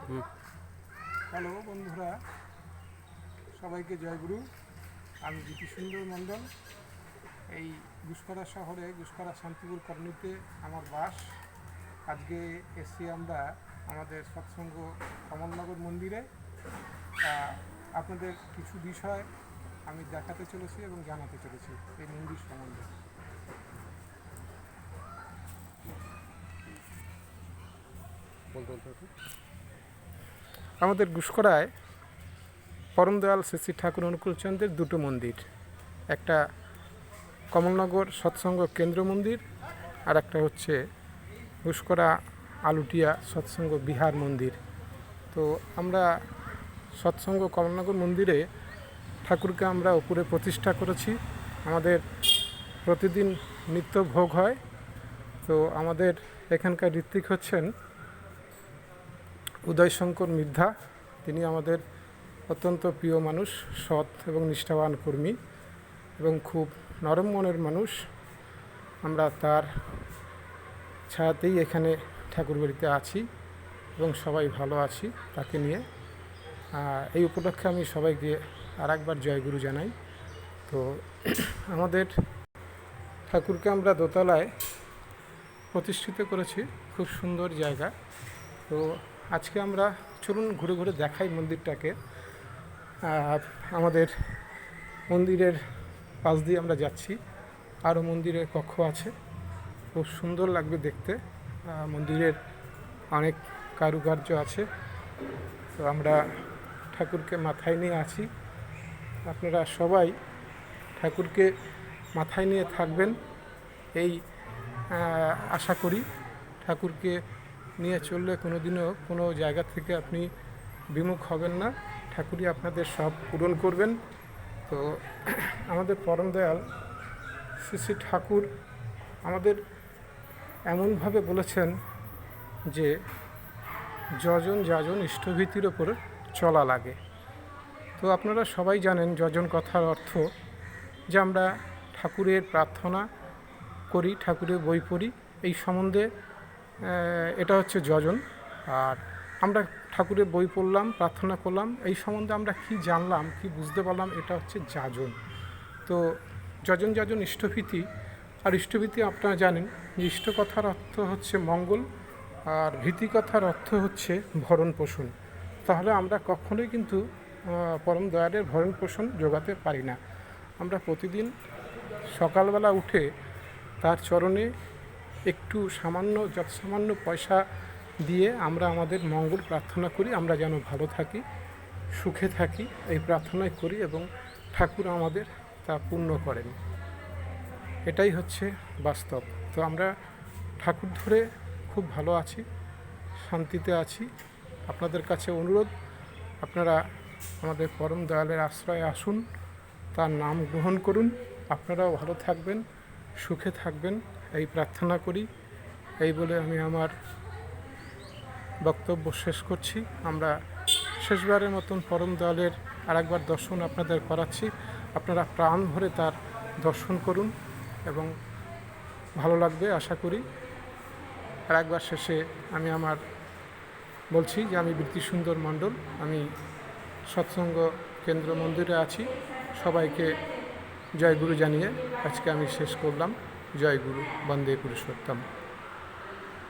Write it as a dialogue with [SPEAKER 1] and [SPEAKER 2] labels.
[SPEAKER 1] হুম।
[SPEAKER 2] Hello বন্ধুরা, সবাইকে জয়গুরু। আমি জ্যোতি সুন্দর মণ্ডল। এই গুসকরা শহরে গুসকরা শান্তিপুর কলোনিতে আমার বাস। আজকে এসছি আমরা আমাদের সৎসঙ্গ কমলনগর মন্দিরে। আপনাদের কিছু বিষয় আমি দেখাতে চলেছি এবং জানাতে চলেছি এই মন্দির সম্বন্ধে। আমাদের গুসকরায় পরমদয়াল শ্রী শ্রী ঠাকুর অনুকূলচন্দ্রের দুটো মন্দির, একটা কমলনগর সৎসঙ্গ কেন্দ্র মন্দির আর একটা হচ্ছে গুসকরা আলুটিয়া সৎসঙ্গ বিহার মন্দির। তো আমরা সৎসঙ্গ কমলনগর মন্দিরে ঠাকুরকে আমরা উপরে প্রতিষ্ঠা করেছি। আমাদের প্রতিদিন নিত্য ভোগ হয়। তো আমাদের এখানকার ঋত্বিক হচ্ছেন উদয়শঙ্কর মিদ্ধা। তিনি আমাদের অত্যন্ত প্রিয় মানুষ, সৎ এবং নিষ্ঠাবান কর্মী এবং খুব নরম মনের মানুষ। আমরা তার ছায়াতেই এখানে ঠাকুরবাড়িতে আছি এবং সবাই ভালো আছি তাকে নিয়ে। এই উপলক্ষে আমি সবাইকে আর একবার জয়গুরু জানাই। তো আমাদের ঠাকুরকে আমরা দোতলায় প্রতিষ্ঠিত করেছি, খুব সুন্দর জায়গা। তো আজকে আমরা চলুন ঘুরে ঘুরে দেখাই মন্দিরটাকে। আমাদের মন্দিরের পাশ দিয়ে আমরা যাচ্ছি, আরও মন্দিরের কক্ষ আছে, খুব সুন্দর লাগবে দেখতে। মন্দিরের অনেক কারুকার্য আছে। তো আমরা ঠাকুরকে মাথায় নিয়ে আছি। আপনারা সবাই ঠাকুরকে মাথায় নিয়ে থাকবেন এই আশা করি। ঠাকুরকে নিয়ে চললে কোনো দিনও কোনো জায়গা থেকে আপনি বিমুখ হবেন না, ঠাকুরই আপনাদের সব পূরণ করবেন। তো আমাদের পরম দয়াল শ্রী শ্রী ঠাকুর আমাদের এমনভাবে বলেছেন যে যজন যাজন ইষ্টভীতির ওপর চলা লাগে। তো আপনারা সবাই জানেন যজন কথার অর্থ, যে আমরা ঠাকুরের প্রার্থনা করি, ঠাকুরের বই পড়ি, এই সম্বন্ধে এটা হচ্ছে যজন। আর আমরা ঠাকুরের বই পড়লাম, প্রার্থনা করলাম, এই সম্বন্ধে আমরা কি জানলাম, কি বুঝতে পারলাম, এটা হচ্ছে যাজন। তো যজন যাজন ইষ্টভীতি। আর ইষ্টভীতি আপনারা জানেন যে ইষ্ট কথার অর্থ হচ্ছে মঙ্গল, আর ভীতি কথার অর্থ হচ্ছে ভরণ পোষণ। তাহলে আমরা কখনোই কিন্তু পরম দয়ালের ভরণ পোষণ জোগাতে পারি না। আমরা প্রতিদিন সকালবেলা উঠে তার চরণে একটু সামান্য পয়সা দিয়ে আমরা আমাদের মঙ্গল প্রার্থনা করি, আমরা যেন ভালো থাকি, সুখে থাকি, এই প্রার্থনাই করি এবং ঠাকুর আমাদের তা পূর্ণ করেন। এটাই হচ্ছে বাস্তব। তো আমরা ঠাকুর ধরে খুব ভালো আছি, শান্তিতে আছি। আপনাদের কাছে অনুরোধ, আপনারা আমাদের পরম দয়ালের আশ্রয়ে আসুন, তার নাম গ্রহণ করুন, আপনারাও ভালো থাকবেন, সুখে থাকবেন, এই প্রার্থনা করি। এই বলে আমি আমার বক্তব্য শেষ করছি। আমরা শেষবারের মতন পরম দয়ালের আরেকবার দর্শন আপনাদের করাচ্ছি। আপনারা প্রাণ ভরে তার দর্শন করুন এবং ভালো লাগবে আশা করি। আর একবার শেষে আমি আমার বলছি যে আমি বৃত্তি সুন্দর মণ্ডল, আমি সৎসঙ্গ কেন্দ্র মন্দিরে আছি। সবাইকে জয়গুরু জানিয়ে আজকে আমি শেষ করলাম। জয়গুরু, বন্দে পুরুষোত্তম।